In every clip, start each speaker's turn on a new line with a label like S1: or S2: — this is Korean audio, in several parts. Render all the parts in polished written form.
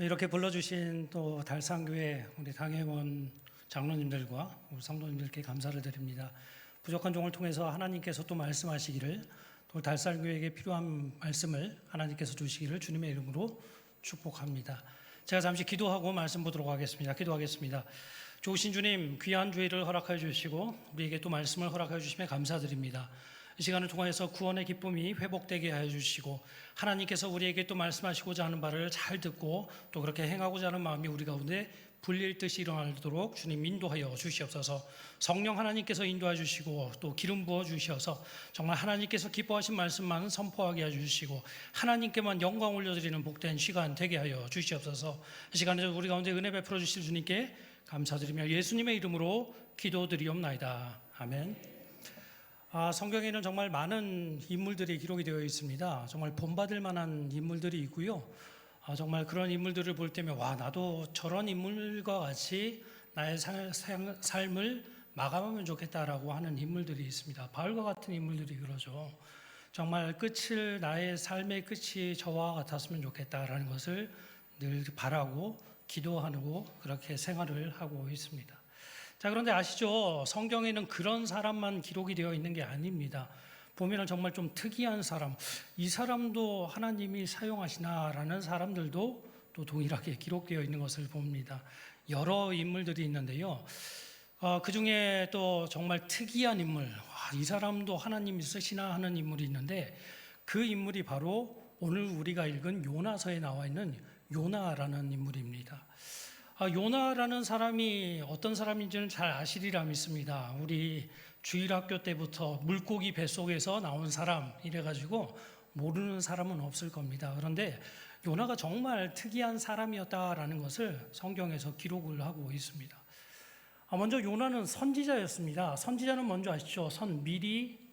S1: 또 이렇게 불러주신 또 달산교회 우리 당회원 장로님들과 우리 성도님들께 감사를 드립니다. 부족한 종을 통해서 하나님께서 또 말씀하시기를, 또 달산교회에게 필요한 말씀을 하나님께서 주시기를 주님의 이름으로 축복합니다. 제가 잠시 기도하고 말씀 보도록 하겠습니다. 기도하겠습니다. 좋으신 주님, 귀한 주일을 허락하여 주시고 우리에게 또 말씀을 허락하여 주심에 감사드립니다. 이 시간을 통해서 구원의 기쁨이 회복되게 하여 주시고, 하나님께서 우리에게 또 말씀하시고자 하는 바를 잘 듣고 또 그렇게 행하고자 하는 마음이 우리 가운데 불릴 듯이 일어나도록 주님 인도하여 주시옵소서. 성령 하나님께서 인도해 주시고 또 기름 부어 주셔서 정말 하나님께서 기뻐하신 말씀만 선포하게 해 주시고 하나님께만 영광 올려드리는 복된 시간 되게 하여 주시옵소서. 이 시간에 우리 가운데 은혜 베풀어 주실 주님께 감사드리며 예수님의 이름으로 기도드리옵나이다. 아멘. 성경에는 정말 많은 인물들이 기록이 되어 있습니다. 정말 본받을 만한 인물들이 있고요. 정말 그런 인물들을 볼 때면 나도 저런 인물과 같이 나의 삶을 마감하면 좋겠다라고 하는 인물들이 있습니다. 바울과 같은 인물들이 그러죠. 정말 나의 삶의 끝이 저와 같았으면 좋겠다라는 것을 늘 바라고 기도하고 그렇게 생활을 하고 있습니다. 자, 그런데 아시죠? 성경에는 그런 사람만 기록이 되어 있는 게 아닙니다. 보면 정말 좀 특이한 사람, 이 사람도 하나님이 사용하시나라는 사람들도 또 동일하게 기록되어 있는 것을 봅니다. 여러 인물들이 있는데요. 그 중에 또 정말 특이한 인물, 이 사람도 하나님이 쓰시나 하는 인물이 있는데, 그 인물이 바로 오늘 우리가 읽은 요나서에 나와 있는 요나라는 인물입니다. 요나라는 사람이 어떤 사람인지는 잘 아시리라 믿습니다. 우리 주일학교 때부터 물고기 뱃속에서 나온 사람 이래가지고 모르는 사람은 없을 겁니다. 그런데 요나가 정말 특이한 사람이었다라는 것을 성경에서 기록을 하고 있습니다. 먼저 요나는 선지자였습니다. 선지자는 먼저 아시죠? 미리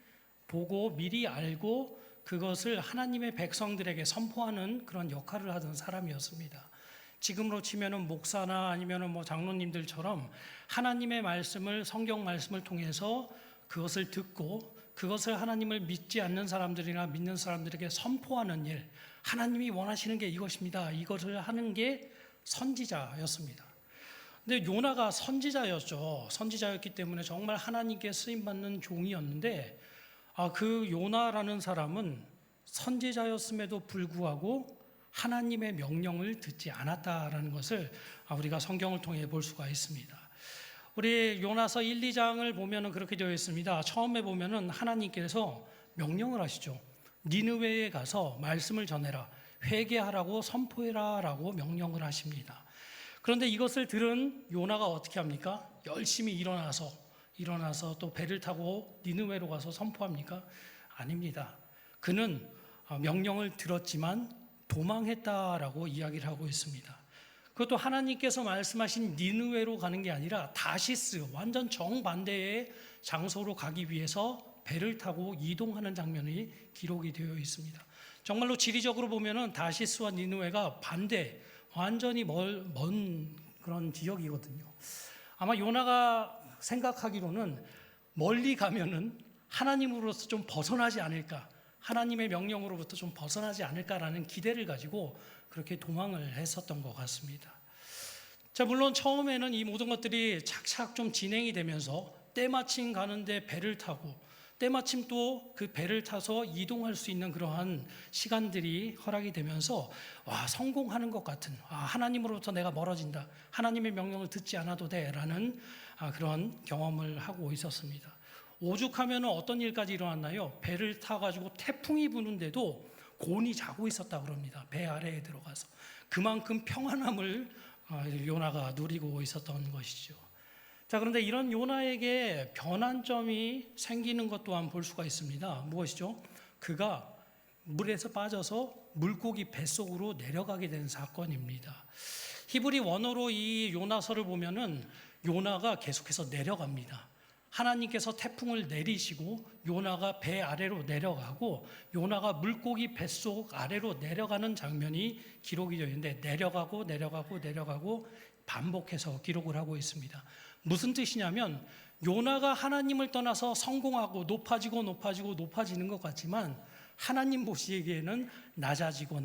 S1: 보고 미리 알고 그것을 하나님의 백성들에게 선포하는 그런 역할을 하던 사람이었습니다. 지금으로 치면은 목사나 아니면은 장로님들처럼 하나님의 말씀을, 성경 말씀을 통해서 그것을 듣고 그것을 하나님을 믿지 않는 사람들이나 믿는 사람들에게 선포하는 일, 하나님이 원하시는 게 이것입니다. 이것을 하는 게 선지자였습니다. 근데 요나가 선지자였죠. 선지자였기 때문에 정말 하나님께 쓰임받는 종이었는데, 그 요나라는 사람은 선지자였음에도 불구하고 하나님의 명령을 듣지 않았다라는 것을 우리가 성경을 통해 볼 수가 있습니다. 우리 요나서 1, 2장을 보면은 그렇게 되어 있습니다. 처음에 보면은 하나님께서 명령을 하시죠. 니느웨에 가서 말씀을 전해라, 회개하라고 선포해라 라고 명령을 하십니다. 그런데 이것을 들은 요나가 어떻게 합니까? 열심히 일어나서 또 배를 타고 니느웨로 가서 선포합니까? 아닙니다. 그는 명령을 들었지만 도망했다라고 이야기를 하고 있습니다. 그것도 하나님께서 말씀하신 니느웨로 가는 게 아니라 다시스, 완전 정반대의 장소로 가기 위해서 배를 타고 이동하는 장면이 기록이 되어 있습니다. 정말로 지리적으로 보면은 다시스와 니느웨가 반대, 완전히 먼 그런 지역이거든요. 아마 요나가 생각하기로는 멀리 가면은 하나님으로서 좀 벗어나지 않을까, 하나님의 명령으로부터 좀 벗어나지 않을까라는 기대를 가지고 그렇게 도망을 했었던 것 같습니다. 자, 물론 처음에는 이 모든 것들이 착착 좀 진행이 되면서 때마침 가는데 배를 타고 때마침 또 그 배를 타서 이동할 수 있는 그러한 시간들이 허락이 되면서 성공하는 것 같은, 하나님으로부터 내가 멀어진다, 하나님의 명령을 듣지 않아도 돼라는 그런 경험을 하고 있었습니다. 오죽하면 어떤 일까지 일어났나요? 배를 타가지고 태풍이 부는데도 곤히 자고 있었다고 그럽니다. 배 아래에 들어가서. 그만큼 평안함을 요나가 누리고 있었던 것이죠. 자, 그런데 이런 요나에게 변환점이 생기는 것 또한 볼 수가 있습니다. 무엇이죠? 그가 물에서 빠져서 물고기 뱃속으로 내려가게 된 사건입니다. 히브리 원어로 이 요나서를 보면은 요나가 계속해서 내려갑니다. 하나님께서 태풍을 내리시고 요나가 배 아래로 내려가고 요나가 물고기 뱃속 아래로 내려가는 장면이 기록이 되어 있는데, 내려가고 반복해서 기록을 하고 있습니다. 무슨 뜻이냐면 요나가 하나님을 떠나서 성공하고 높아지는 것 같지만 하나님 보시기에는 낮아지고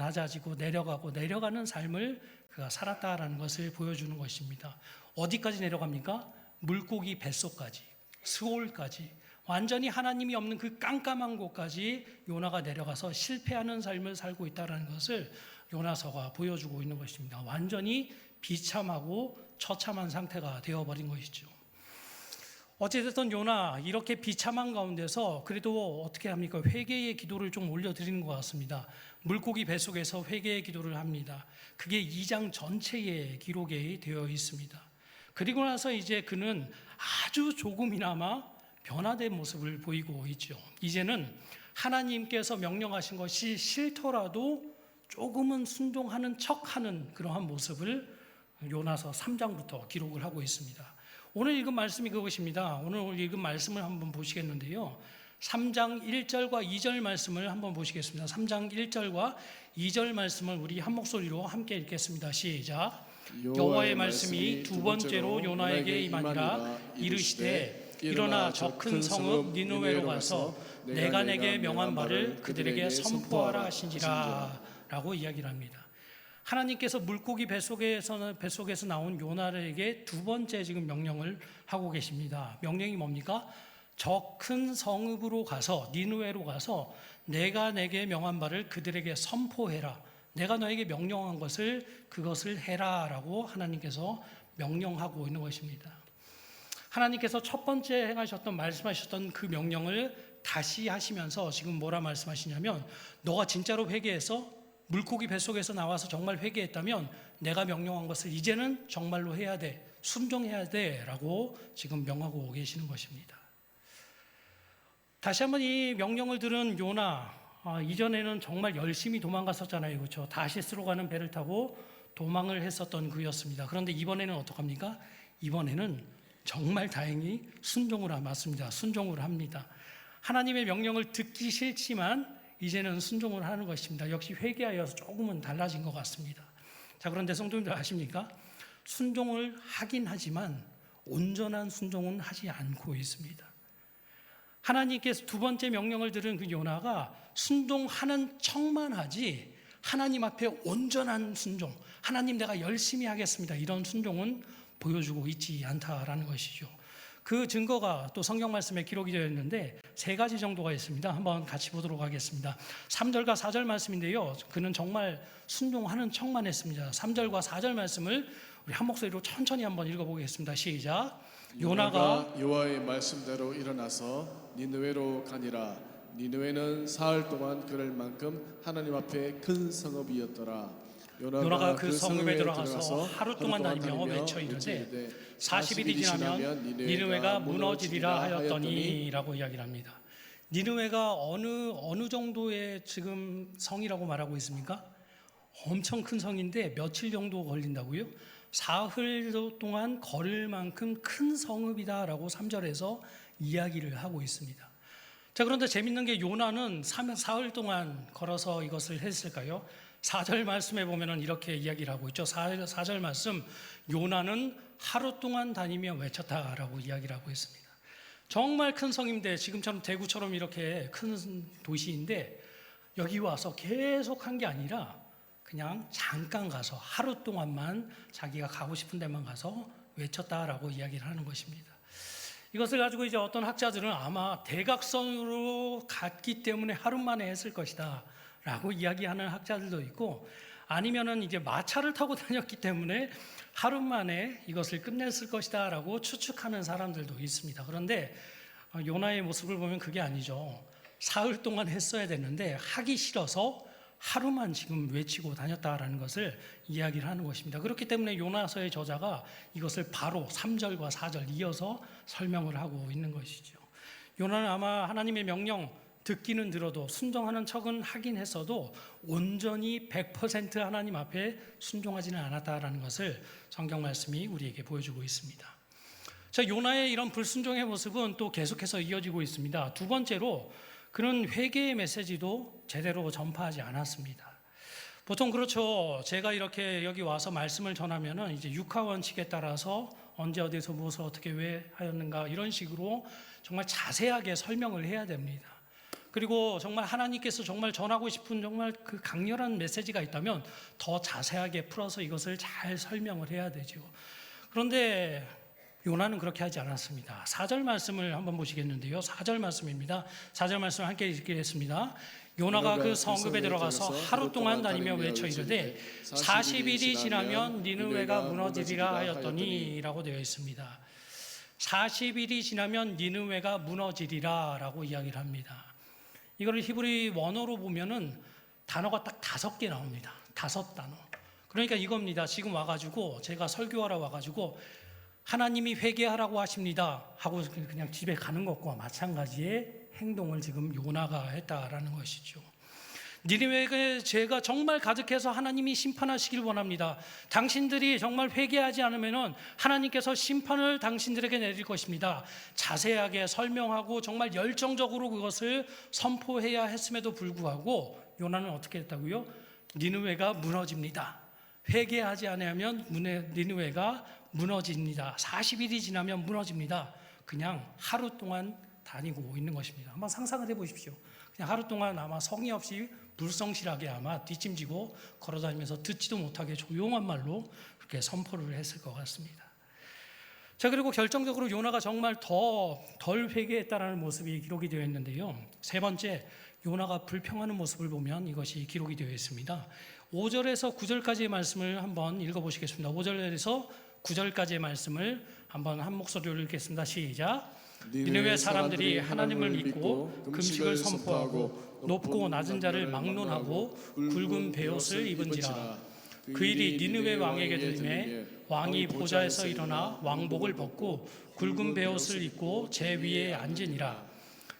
S1: 내려가는 삶을 그가 살았다라는 것을 보여주는 것입니다. 어디까지 내려갑니까? 물고기 뱃속까지, 스올까지, 완전히 하나님이 없는 그 깜깜한 곳까지 요나가 내려가서 실패하는 삶을 살고 있다는 것을 요나서가 보여주고 있는 것입니다. 완전히 비참하고 처참한 상태가 되어버린 것이죠. 어찌됐든 요나 이렇게 비참한 가운데서 그래도 어떻게 합니까? 회개의 기도를 좀 올려드리는 것 같습니다. 물고기 뱃속에서 회개의 기도를 합니다. 그게 2장 전체의 기록에 되어 있습니다. 그리고 나서 이제 그는 아주 조금이나마 변화된 모습을 보이고 있죠. 이제는 하나님께서 명령하신 것이 싫더라도 조금은 순종하는 척하는 그러한 모습을 요나서 3장부터 기록을 하고 있습니다. 오늘 읽은 말씀이 그것입니다. 오늘 읽은 말씀을 한번 보시겠는데요. 3장 1절과 2절 말씀을 한번 보시겠습니다. 3장 1절과 2절 말씀을 우리 한 목소리로 함께 읽겠습니다. 시작. 여호와의 말씀이 두 번째로 요나에게 임하니라. 이르시되 일어나 저 큰 성읍 니느웨로 가서 내가 내게 명한 바를 그들에게 선포하라 하신지라 라고 이야기를 합니다. 하나님께서 물고기 뱃속에서 나온 요나에게 두 번째 지금 명령을 하고 계십니다. 명령이 뭡니까? 저 큰 성읍으로 가서 니느웨로 가서 내가 내게 명한 바를 그들에게 선포해라. 내가 너에게 명령한 것을 그것을 해라라고 하나님께서 명령하고 있는 것입니다. 하나님께서 첫 번째 행하셨던 말씀하셨던 그 명령을 다시 하시면서 지금 뭐라 말씀하시냐면 너가 진짜로 회개해서 물고기 뱃속에서 나와서 정말 회개했다면 내가 명령한 것을 이제는 정말로 해야 돼, 순종해야 돼 라고 지금 명하고 계시는 것입니다. 다시 한번 이 명령을 들은 요나, 이전에는 정말 열심히 도망갔었잖아요. 그렇죠? 다시스로 가는 배를 타고 도망을 했었던 그였습니다. 그런데 이번에는 어떡합니까? 이번에는 정말 다행히 순종을 맞습니다. 순종을 합니다. 하나님의 명령을 듣기 싫지만 이제는 순종을 하는 것입니다. 역시 회개하여서 조금은 달라진 것 같습니다. 자, 그런데 성도님들 아십니까? 순종을 하긴 하지만 온전한 순종은 하지 않고 있습니다. 하나님께서 두 번째 명령을 들은 그 요나가 순종하는 척만 하지 하나님 앞에 온전한 순종, 하나님 내가 열심히 하겠습니다, 이런 순종은 보여주고 있지 않다라는 것이죠. 그 증거가 또 성경 말씀에 기록이 되어 있는데 세 가지 정도가 있습니다. 한번 같이 보도록 하겠습니다. 3절과 4절 말씀인데요. 그는 정말 순종하는 척만 했습니다. 3절과 4절 말씀을 우리 한 목소리로 천천히 한번 읽어보겠습니다. 시작. 요나가
S2: 여호와의 말씀대로 일어나서 니느웨로 가니라. 니느웨는 사흘 동안 걸을 만큼 하나님 앞에 큰 성읍이었더라.
S1: 요나가 그 성읍에 들어가서 하루 동안 다니며 외쳐 이르되 40일이 지나면 니느웨가 무너지리라 하였더니 라고 이야기를 합니다. 니느웨가 어느 정도의 지금 성이라고 말하고 있습니까? 엄청 큰 성인데 며칠 정도 걸린다고요? 사흘 동안 걸을 만큼 큰 성읍이다라고 3절에서 이야기를 하고 있습니다. 자, 그런데 재밌는 게 요나는 사흘 동안 걸어서 이것을 했을까요? 4절 말씀에 보면은 이렇게 이야기를 하고 있죠. 4절 말씀, 요나는 하루 동안 다니며 외쳤다라고 이야기를 하고 있습니다. 정말 큰 성인데 지금처럼 대구처럼 이렇게 큰 도시인데 여기 와서 계속 한 게 아니라 그냥 잠깐 가서 하루 동안만 자기가 가고 싶은 데만 가서 외쳤다라고 이야기를 하는 것입니다. 이것을 가지고 이제 어떤 학자들은 아마 대각선으로 갔기 때문에 하루 만에 했을 것이다 라고 이야기하는 학자들도 있고, 아니면은 이제 마차를 타고 다녔기 때문에 하루 만에 이것을 끝냈을 것이다 라고 추측하는 사람들도 있습니다. 그런데 요나의 모습을 보면 그게 아니죠. 사흘 동안 했어야 됐는데 하기 싫어서 하루만 지금 외치고 다녔다라는 것을 이야기를 하는 것입니다. 그렇기 때문에 요나서의 저자가 이것을 바로 3절과 4절 이어서 설명을 하고 있는 것이죠. 요나는 아마 하나님의 명령 듣기는 들어도 순종하는 척은 하긴 했어도 온전히 100% 하나님 앞에 순종하지는 않았다라는 것을 성경 말씀이 우리에게 보여주고 있습니다. 자, 요나의 이런 불순종의 모습은 또 계속해서 이어지고 있습니다. 두 번째로 그는 회개의 메시지도 제대로 전파하지 않았습니다. 보통 그렇죠. 제가 이렇게 여기 와서 말씀을 전하면은 이제 육하 원칙에 따라서 언제 어디서 무엇을 어떻게 왜 하였는가 이런 식으로 정말 자세하게 설명을 해야 됩니다. 그리고 정말 하나님께서 정말 전하고 싶은 정말 그 강렬한 메시지가 있다면 더 자세하게 풀어서 이것을 잘 설명을 해야 되죠. 그런데 요나는 그렇게 하지 않았습니다. 4절 말씀을 한번 보시겠는데요. 4절 말씀입니다. 4절 말씀을 함께 읽겠습니다. 요나가 그 성읍에 들어가서 하루 동안 다니며 외쳐 이르되 40일이 지나면 니느웨가 무너지리라 하였더니 라고 되어 있습니다. 40일이 지나면 니느웨가 무너지리라 라고 이야기를 합니다. 이거를 히브리 원어로 보면은 단어가 딱 5개 나옵니다. 5단어. 그러니까 이겁니다. 지금 와가지고 제가 설교하러 와가지고 하나님이 회개하라고 하십니다 하고 그냥 집에 가는 것과 마찬가지의 행동을 지금 요나가 했다라는 것이죠. 니느웨의 죄가 정말 가득해서 하나님이 심판하시길 원합니다. 당신들이 정말 회개하지 않으면 하나님께서 심판을 당신들에게 내릴 것입니다. 자세하게 설명하고 정말 열정적으로 그것을 선포해야 했음에도 불구하고 요나는 어떻게 했다고요? 니느웨가 무너집니다. 회개하지 않으면 니느웨가 무너집니다. 40일이 지나면 무너집니다. 그냥 하루 동안 다니고 있는 것입니다. 한번 상상을 해보십시오. 그냥 하루 동안 아마 성의 없이 불성실하게 아마 뒷짐지고 걸어다니면서 듣지도 못하게 조용한 말로 그렇게 선포를 했을 것 같습니다. 자, 그리고 결정적으로 요나가 정말 덜 회개했다라는 모습이 기록이 되어 있는데요. 세 번째, 요나가 불평하는 모습을 보면 이것이 기록이 되어 있습니다. 5절에서 9절까지의 말씀을 한번 읽어보시겠습니다. 5절에서 9절까지의 말씀을 한번 한 목소리로 읽겠습니다. 시작. 니느웨 사람들이 하나님을 믿고 금식을 선포하고 높고 낮은 자를 막론하고 굵은 베옷을 입은지라. 그 일이 니느웨 왕에게 들리매 왕이 보좌에서 일어나 왕복을 벗고 굵은 베옷을 입고 제 위에 앉으니라.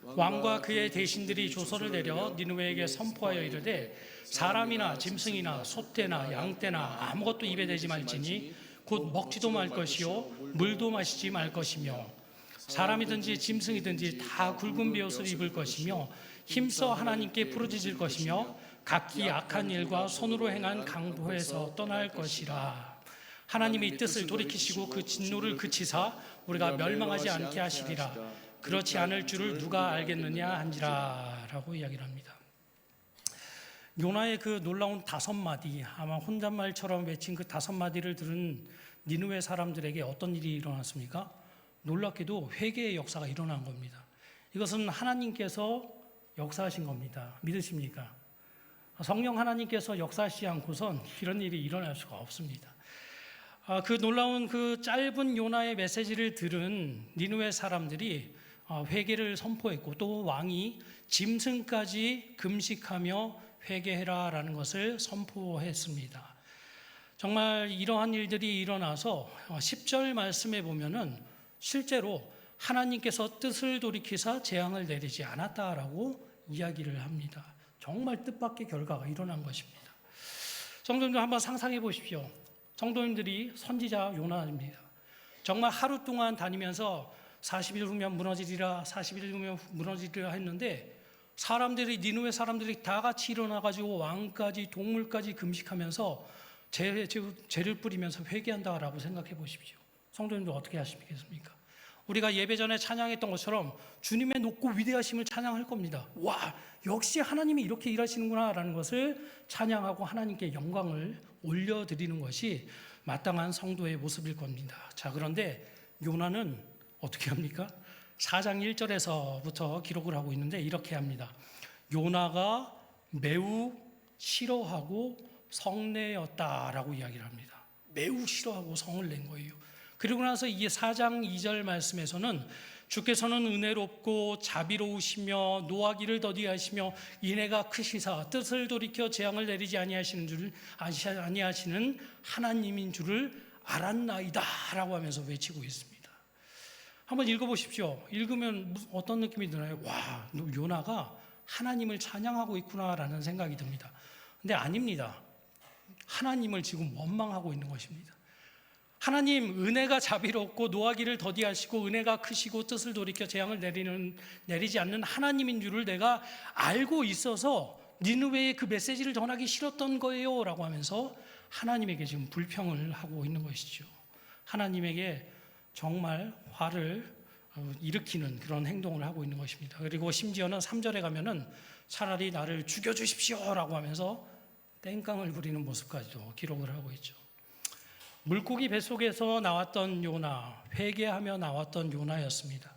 S1: 왕과 그의 대신들이 조서를 내려 니느웨에게 선포하여 이르되 사람이나 짐승이나 소떼나 양떼나 아무것도 입에 대지 말지니 곧 먹지도 말 것이요 물도 마시지 말 것이며 사람이든지 짐승이든지 다 굵은 베옷을 입을 것이며 힘써 하나님께 부르짖을 것이며 각기 악한 일과 손으로 행한 강도에서 떠날 것이라. 하나님이 뜻을 돌이키시고 그 진노를 그치사 우리가 멸망하지 않게 하시리라. 그렇지 않을 줄을 누가 알겠느냐 한지라 라고 이야기를 합니다. 요나의 그 놀라운 5마디, 아마 혼잣말처럼 외친 그 5마디를 들은 니느웨 사람들에게 어떤 일이 일어났습니까? 놀랍게도 회개의 역사가 일어난 겁니다. 이것은 하나님께서 역사하신 겁니다. 믿으십니까? 성령 하나님께서 역사하시지 않고선 이런 일이 일어날 수가 없습니다. 그 놀라운 그 짧은 요나의 메시지를 들은 니느웨 사람들이 회개를 선포했고 또 왕이 짐승까지 금식하며 회개해라라는 것을 선포했습니다. 정말 이러한 일들이 일어나서 10절 말씀에 보면은 실제로 하나님께서 뜻을 돌이키사 재앙을 내리지 않았다라고 이야기를 합니다. 정말 뜻밖의 결과가 일어난 것입니다. 성도님들 한번 상상해 보십시오. 성도님들이 선지자 요나입니다. 정말 하루 동안 다니면서 40일 후면 무너지리라 40일 후면 무너지리라 했는데 사람들이 니느웨 사람들이 다 같이 일어나가지고 왕까지 동물까지 금식하면서 죄를 뿌리면서 회개한다라고 생각해 보십시오. 성도님들 어떻게 하시겠습니까? 우리가 예배 전에 찬양했던 것처럼 주님의 높고 위대하심을 찬양할 겁니다. 와, 역시 하나님이 이렇게 일하시는구나 라는 것을 찬양하고 하나님께 영광을 올려드리는 것이 마땅한 성도의 모습일 겁니다. 자, 그런데 요나는 어떻게 합니까? 4장 1절에서부터 기록을 하고 있는데 이렇게 합니다. 요나가 매우 싫어하고 성내었다라고 이야기를 합니다. 매우 싫어하고 성을 낸 거예요. 그리고 나서 이게 4장 2절 말씀에서는 주께서는 은혜롭고 자비로우시며 노하기를 더디하시며 인애가 크시사 뜻을 돌이켜 재앙을 내리지 아니하시는 하나님인 줄을 알았나이다 라고 하면서 외치고 있습니다. 한번 읽어보십시오. 읽으면 어떤 느낌이 드나요? 와, 요나가 하나님을 찬양하고 있구나라는 생각이 듭니다. 근데 아닙니다. 하나님을 지금 원망하고 있는 것입니다. 하나님, 은혜가 자비롭고 노하기를 더디하시고 은혜가 크시고 뜻을 돌이켜 재앙을 내리지 않는 하나님인 줄을 내가 알고 있어서 니느웨에 그 메시지를 전하기 싫었던 거예요 라고 하면서 하나님에게 지금 불평을 하고 있는 것이죠. 하나님에게 정말 화를 일으키는 그런 행동을 하고 있는 것입니다. 그리고 심지어는 3절에 가면은 차라리 나를 죽여주십시오라고 하면서 땡깡을 부리는 모습까지도 기록을 하고 있죠. 물고기 뱃속에서 나왔던 요나, 회개하며 나왔던 요나였습니다.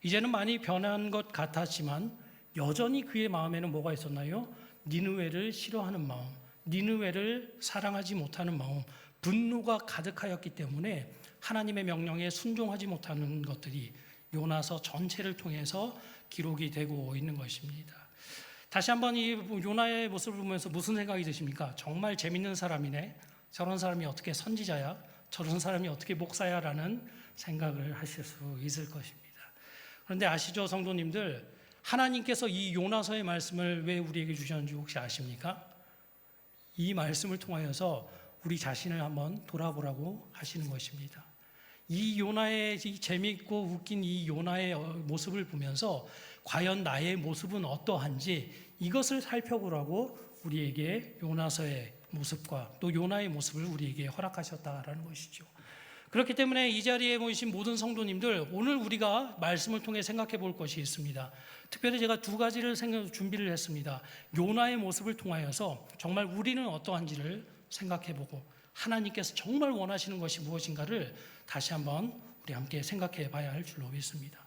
S1: 이제는 많이 변한 것 같았지만 여전히 그의 마음에는 뭐가 있었나요? 니느웨를 싫어하는 마음, 니느웨를 사랑하지 못하는 마음, 분노가 가득하였기 때문에 하나님의 명령에 순종하지 못하는 것들이 요나서 전체를 통해서 기록이 되고 있는 것입니다. 다시 한번 이 요나의 모습을 보면서 무슨 생각이 드십니까? 정말 재밌는 사람이네. 저런 사람이 어떻게 선지자야? 저런 사람이 어떻게 목사야? 라는 생각을 하실 수 있을 것입니다. 그런데 아시죠, 성도님들? 하나님께서 이 요나서의 말씀을 왜 우리에게 주셨는지 혹시 아십니까? 이 말씀을 통하여서 우리 자신을 한번 돌아보라고 하시는 것입니다. 이 요나의 이 재미있고 웃긴 이 요나의 모습을 보면서 과연 나의 모습은 어떠한지 이것을 살펴보라고 우리에게 요나서의 모습과 또 요나의 모습을 우리에게 허락하셨다라는 것이죠. 그렇기 때문에 이 자리에 모이신 모든 성도님들, 오늘 우리가 말씀을 통해 생각해 볼 것이 있습니다. 특별히 제가 두 가지를 준비를 했습니다. 요나의 모습을 통하여서 정말 우리는 어떠한지를 생각해 보고 하나님께서 정말 원하시는 것이 무엇인가를 다시 한번 우리 함께 생각해 봐야 할 줄로 믿습니다.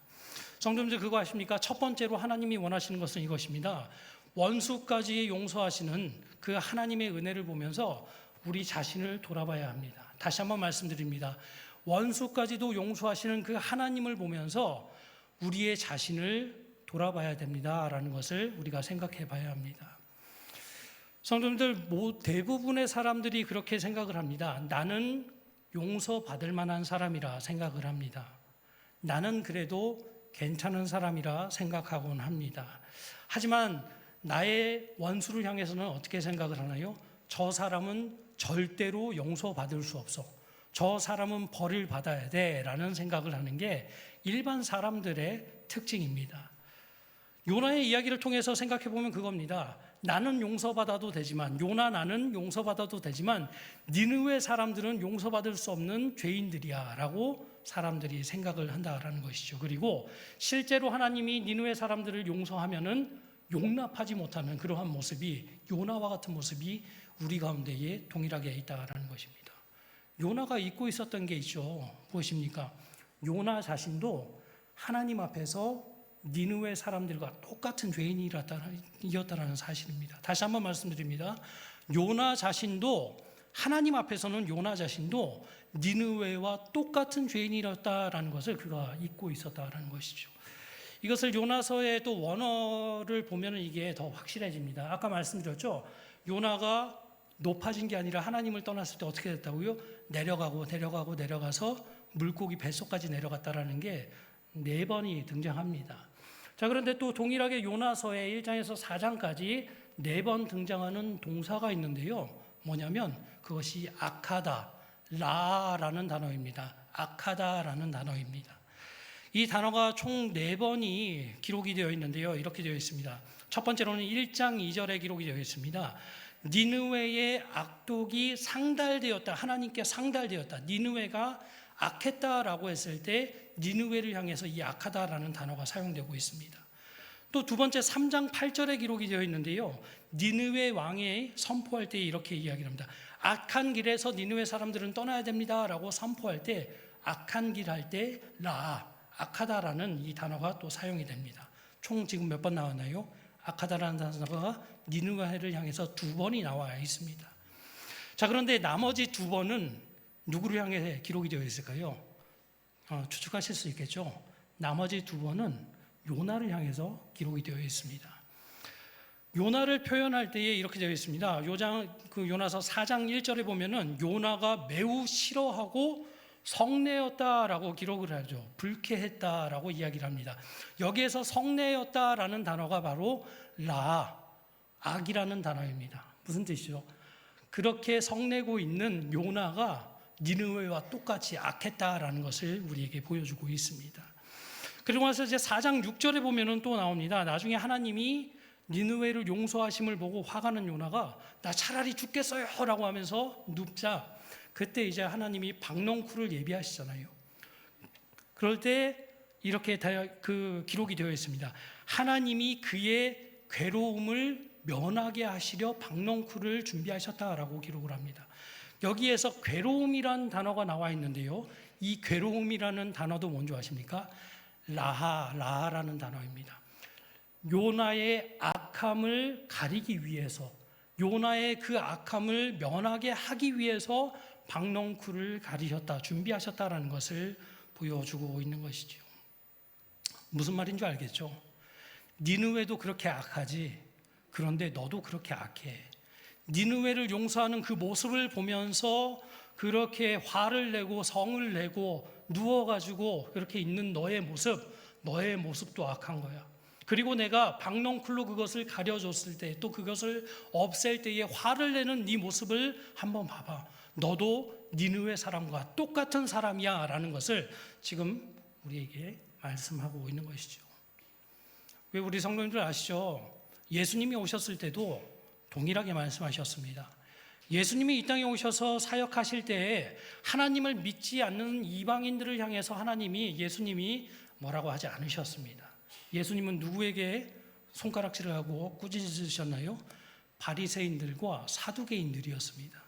S1: 성도님들 그거 아십니까? 첫 번째로 하나님이 원하시는 것은 이것입니다. 원수까지 용서하시는 그 하나님의 은혜를 보면서 우리 자신을 돌아봐야 합니다. 다시 한번 말씀드립니다. 원수까지도 용서하시는 그 하나님을 보면서 우리의 자신을 돌아봐야 됩니다라는 것을 우리가 생각해 봐야 합니다. 성도님들 대부분의 사람들이 그렇게 생각을 합니다. 나는 용서받을 만한 사람이라 생각을 합니다. 나는 그래도 괜찮은 사람이라 생각하곤 합니다. 하지만 나의 원수를 향해서는 어떻게 생각을 하나요? 저 사람은 절대로 용서받을 수 없어. 저 사람은 벌을 받아야 돼 라는 생각을 하는 게 일반 사람들의 특징입니다. 요나의 이야기를 통해서 생각해 보면 그겁니다. 나는 용서받아도 되지만, 요나 나는 용서받아도 되지만 니느웨 사람들은 용서받을 수 없는 죄인들이야 라고 사람들이 생각을 한다라는 것이죠. 그리고 실제로 하나님이 니느웨 사람들을 용서하면은 용납하지 못하는 그러한 모습이, 요나와 같은 모습이 우리 가운데에 동일하게 있다라는 것입니다. 요나가 잊고 있었던 게 있죠. 무엇입니까? 요나 자신도 하나님 앞에서 니느웨 사람들과 똑같은 죄인이었다라는 사실입니다. 다시 한번 말씀드립니다. 요나 자신도, 하나님 앞에서는 요나 자신도 니느웨와 똑같은 죄인이었다라는 것을 그가 잊고 있었다라는 것이죠. 이것을 요나서의 또 원어를 보면 이게 더 확실해집니다. 아까 말씀드렸죠. 요나가 높아진 게 아니라 하나님을 떠났을 때 어떻게 됐다고요? 내려가서 물고기 뱃속까지 내려갔다라는 게 4번이 등장합니다. 자, 그런데 또 동일하게 요나서의 1장에서 4장까지 4번 등장하는 동사가 있는데요. 뭐냐면 그것이 아카다, 라라는 단어입니다. 아카다라는 단어입니다. 이 단어가 총 4번이 기록이 되어 있는데요. 이렇게 되어 있습니다. 첫 번째로는 1장 2절에 기록이 되어 있습니다. 니느웨의 악독이 상달되었다. 하나님께 상달되었다. 니느웨가 악했다라고 했을 때 니느웨를 향해서 이 악하다라는 단어가 사용되고 있습니다. 또 두 번째 3장 8절에 기록이 되어 있는데요. 니느웨 왕이 선포할 때 이렇게 이야기를 합니다. 악한 길에서 니느웨 사람들은 떠나야 됩니다라고 선포할 때 악한 길 할 때 악하다라는 이 단어가 또 사용이 됩니다. 총 지금 몇 번 나왔나요? 악하다라는 단어가 니느웨를 향해서 2번이 나와 있습니다. 자, 그런데 나머지 2번은 누구를 향해 기록이 되어 있을까요? 추측하실 수 있겠죠. 나머지 2번은 요나를 향해서 기록이 되어 있습니다. 요나를 표현할 때에 이렇게 되어 있습니다. 요나서 4장 1절에 보면은 요나가 매우 싫어하고 성내었다라고 기록을 하죠. 불쾌했다라고 이야기를 합니다. 여기에서 성내었다라는 단어가 바로 악이라는 단어입니다. 무슨 뜻이죠? 그렇게 성내고 있는 요나가 니느웨와 똑같이 악했다라는 것을 우리에게 보여주고 있습니다. 그리고 나서 이제 4장 6절에 보면은 또 나옵니다. 나중에 하나님이 니느웨를 용서하심을 보고 화가 난 요나가 나 차라리 죽겠어요라고 하면서 눕자, 그때 이제 하나님이 박넝쿨을 예비하시잖아요. 그럴 때 이렇게 그 기록이 되어 있습니다. 하나님이 그의 괴로움을 면하게 하시려 박넝쿨을 준비하셨다라고 기록을 합니다. 여기에서 괴로움이란 단어가 나와 있는데요. 이 괴로움이라는 단어도 뭔지 아십니까? 라하라는 단어입니다. 요나의 악함을 가리기 위해서, 요나의 그 악함을 면하게 하기 위해서 박넝쿨을 가리셨다, 준비하셨다라는 것을 보여주고 있는 것이죠. 무슨 말인 줄 알겠죠? 니느웨도 그렇게 악하지, 그런데 너도 그렇게 악해. 니느웨를 용서하는 그 모습을 보면서 그렇게 화를 내고 성을 내고 누워가지고 그렇게 있는 너의 모습도 악한 거야. 그리고 내가 박넝쿨로 그것을 가려줬을 때, 또 그것을 없앨 때에 화를 내는 네 모습을 한번 봐봐. 너도 니느웨 사람과 똑같은 사람이야 라는 것을 지금 우리에게 말씀하고 있는 것이죠. 왜 우리 성도님들 아시죠? 예수님이 오셨을 때도 동일하게 말씀하셨습니다. 예수님이 이 땅에 오셔서 사역하실 때에 하나님을 믿지 않는 이방인들을 향해서 예수님이 뭐라고 하지 않으셨습니다. 예수님은 누구에게 손가락질을 하고 꾸짖으셨나요? 바리새인들과 사두개인들이었습니다.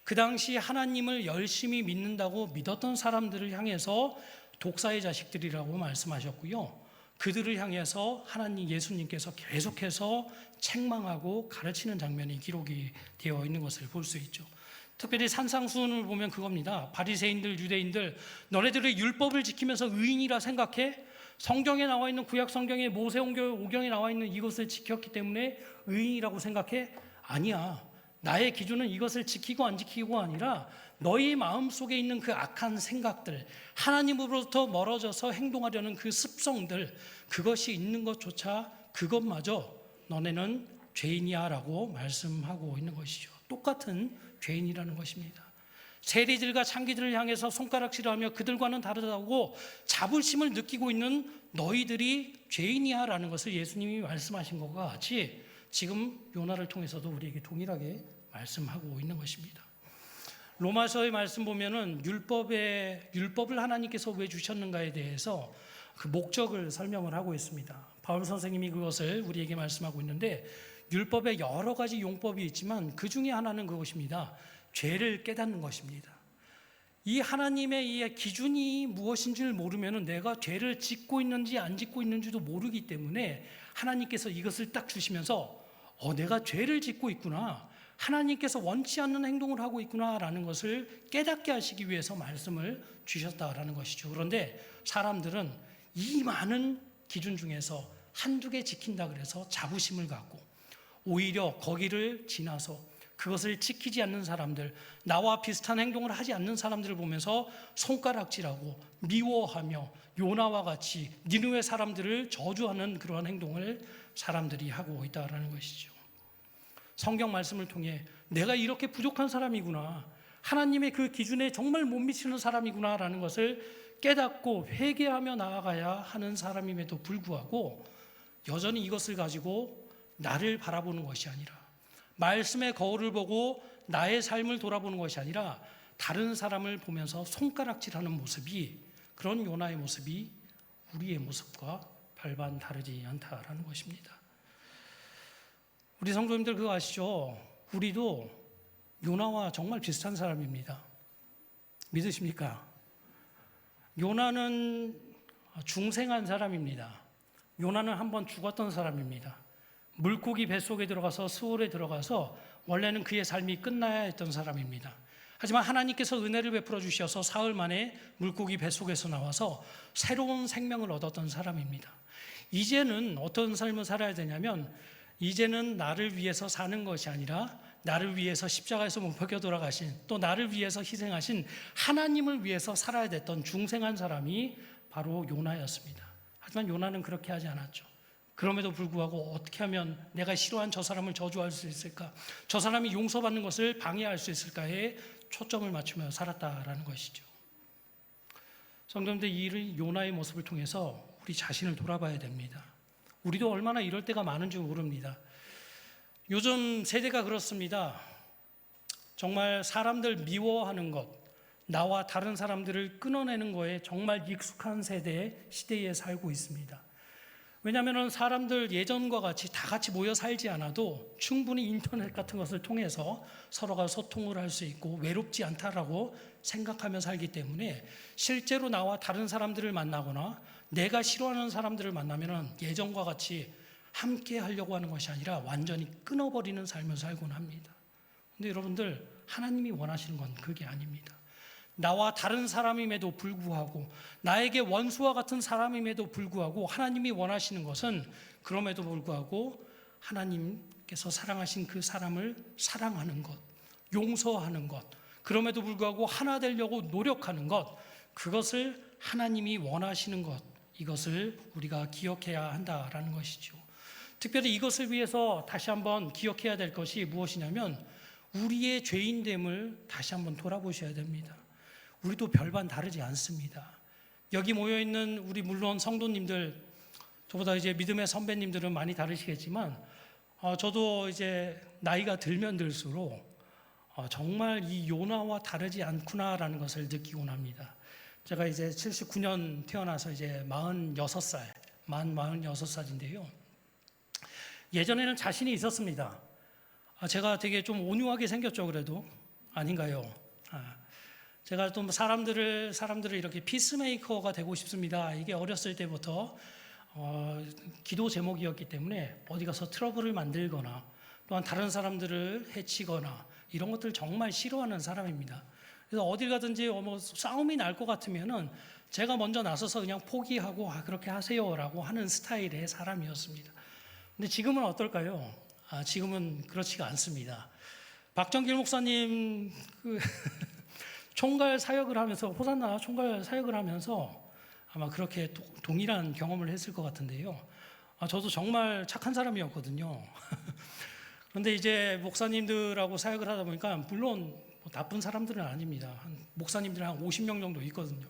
S1: 그 당시 하나님을 열심히 믿는다고 믿었던 사람들을 향해서 독사의 자식들이라고 말씀하셨고요. 그들을 향해서 예수님께서 계속해서 책망하고 가르치는 장면이 기록이 되어 있는 것을 볼 수 있죠. 특별히 산상수훈을 보면 그겁니다. 바리새인들, 유대인들, 너네들의 율법을 지키면서 의인이라 생각해? 성경에 나와 있는 구약 성경에 모세오경에 나와 있는 이것을 지켰기 때문에 의인이라고 생각해? 아니야. 나의 기준은 이것을 지키고 안 지키고가 아니라 너희 마음속에 있는 그 악한 생각들, 하나님으로부터 멀어져서 행동하려는 그 습성들, 그것이 있는 것조차 그것마저 너네는 죄인이야 라고 말씀하고 있는 것이죠. 똑같은 죄인이라는 것입니다. 세리들과 창기들을 향해서 손가락질하며 그들과는 다르다고 자부심을 느끼고 있는 너희들이 죄인이야 라는 것을 예수님이 말씀하신 것과 같이 지금 요나를 통해서도 우리에게 동일하게 말씀하고 있는 것입니다. 로마서의 말씀 보면은 율법을 하나님께서 왜 주셨는가에 대해서 그 목적을 설명을 하고 있습니다. 바울 선생님이 그것을 우리에게 말씀하고 있는데, 율법에 여러 가지 용법이 있지만 그 중에 하나는 그것입니다. 죄를 깨닫는 것입니다. 이 하나님의 이 기준이 무엇인지를 모르면은 내가 죄를 짓고 있는지 안 짓고 있는지도 모르기 때문에 하나님께서 이것을 딱 주시면서 내가 죄를 짓고 있구나, 하나님께서 원치 않는 행동을 하고 있구나라는 것을 깨닫게 하시기 위해서 말씀을 주셨다라는 것이죠. 그런데 사람들은 이 많은 기준 중에서 한두 개 지킨다 그래서 자부심을 갖고 오히려 거기를 지나서 그것을 지키지 않는 사람들, 나와 비슷한 행동을 하지 않는 사람들을 보면서 손가락질하고 미워하며 요나와 같이 니느웨 사람들을 저주하는 그러한 행동을 사람들이 하고 있다라는 것이죠. 성경 말씀을 통해 내가 이렇게 부족한 사람이구나, 하나님의 그 기준에 정말 못 미치는 사람이구나라는 것을 깨닫고 회개하며 나아가야 하는 사람임에도 불구하고 여전히 이것을 가지고 나를 바라보는 것이 아니라, 말씀의 거울을 보고 나의 삶을 돌아보는 것이 아니라 다른 사람을 보면서 손가락질하는 모습이, 그런 요나의 모습이 우리의 모습과 별반 다르지 않다라는 것입니다. 우리 성도님들 그거 아시죠? 우리도 요나와 정말 비슷한 사람입니다. 믿으십니까? 요나는 중생한 사람입니다. 요나는 한번 죽었던 사람입니다. 물고기 뱃속에 들어가서 수월에 들어가서 원래는 그의 삶이 끝나야 했던 사람입니다. 하지만 하나님께서 은혜를 베풀어 주셔서 사흘 만에 물고기 뱃속에서 나와서 새로운 생명을 얻었던 사람입니다. 이제는 어떤 삶을 살아야 되냐면, 이제는 나를 위해서 사는 것이 아니라 나를 위해서 십자가에서 못 박혀 돌아가신, 또 나를 위해서 희생하신 하나님을 위해서 살아야 됐던 중생한 사람이 바로 요나였습니다. 하지만 요나는 그렇게 하지 않았죠. 그럼에도 불구하고 어떻게 하면 내가 싫어한 저 사람을 저주할 수 있을까, 저 사람이 용서받는 것을 방해할 수 있을까에 초점을 맞추며 살았다라는 것이죠. 성도님들, 이 요나의 모습을 통해서 우리 자신을 돌아봐야 됩니다. 우리도 얼마나 이럴 때가 많은 줄 모릅니다. 요즘 세대가 그렇습니다. 정말 사람들 미워하는 것, 나와 다른 사람들을 끊어내는 거에 정말 익숙한 시대에 살고 있습니다. 왜냐하면 사람들 예전과 같이 다 같이 모여 살지 않아도 충분히 인터넷 같은 것을 통해서 서로가 소통을 할 수 있고 외롭지 않다라고 생각하며 살기 때문에 실제로 나와 다른 사람들을 만나거나 내가 싫어하는 사람들을 만나면 예전과 같이 함께 하려고 하는 것이 아니라 완전히 끊어버리는 삶을 살곤 합니다. 근데 여러분들, 하나님이 원하시는 건 그게 아닙니다. 나와 다른 사람임에도 불구하고, 나에게 원수와 같은 사람임에도 불구하고 하나님이 원하시는 것은 그럼에도 불구하고 하나님께서 사랑하신 그 사람을 사랑하는 것, 용서하는 것, 그럼에도 불구하고 하나 되려고 노력하는 것, 그것을 하나님이 원하시는 것, 이것을 우리가 기억해야 한다라는 것이죠. 특별히 이것을 위해서 다시 한번 기억해야 될 것이 무엇이냐면 우리의 죄인됨을 다시 한번 돌아보셔야 됩니다. 우리도 별반 다르지 않습니다. 여기 모여있는 우리 물론 성도님들, 저보다 이제 믿음의 선배님들은 많이 다르시겠지만 저도 이제 나이가 들면 들수록 정말 이 요나와 다르지 않구나라는 것을 느끼곤 합니다. 제가 이제 79년 태어나서 이제 46살인데요. 예전에는 자신이 있었습니다. 제가 되게 좀 온유하게 생겼죠, 그래도. 아닌가요? 제가 좀 사람들을 이렇게 피스메이커가 되고 싶습니다. 이게 어렸을 때부터 기도 제목이었기 때문에 어디 가서 트러블을 만들거나 또한 다른 사람들을 해치거나 이런 것들 정말 싫어하는 사람입니다. 그래서 어딜 가든지 뭐 싸움이 날 것 같으면은 제가 먼저 나서서 그냥 포기하고 그렇게 하세요라고 하는 스타일의 사람이었습니다. 근데 지금은 어떨까요? 지금은 그렇지가 않습니다. 박정길 목사님 총괄 사역을 하면서, 호산나 총괄 사역을 하면서 아마 그렇게 동일한 경험을 했을 것 같은데요. 저도 정말 착한 사람이었거든요. 그런데 이제 목사님들하고 사역을 하다 보니까 물론 뭐 나쁜 사람들은 아닙니다. 목사님들이 한 50명 정도 있거든요.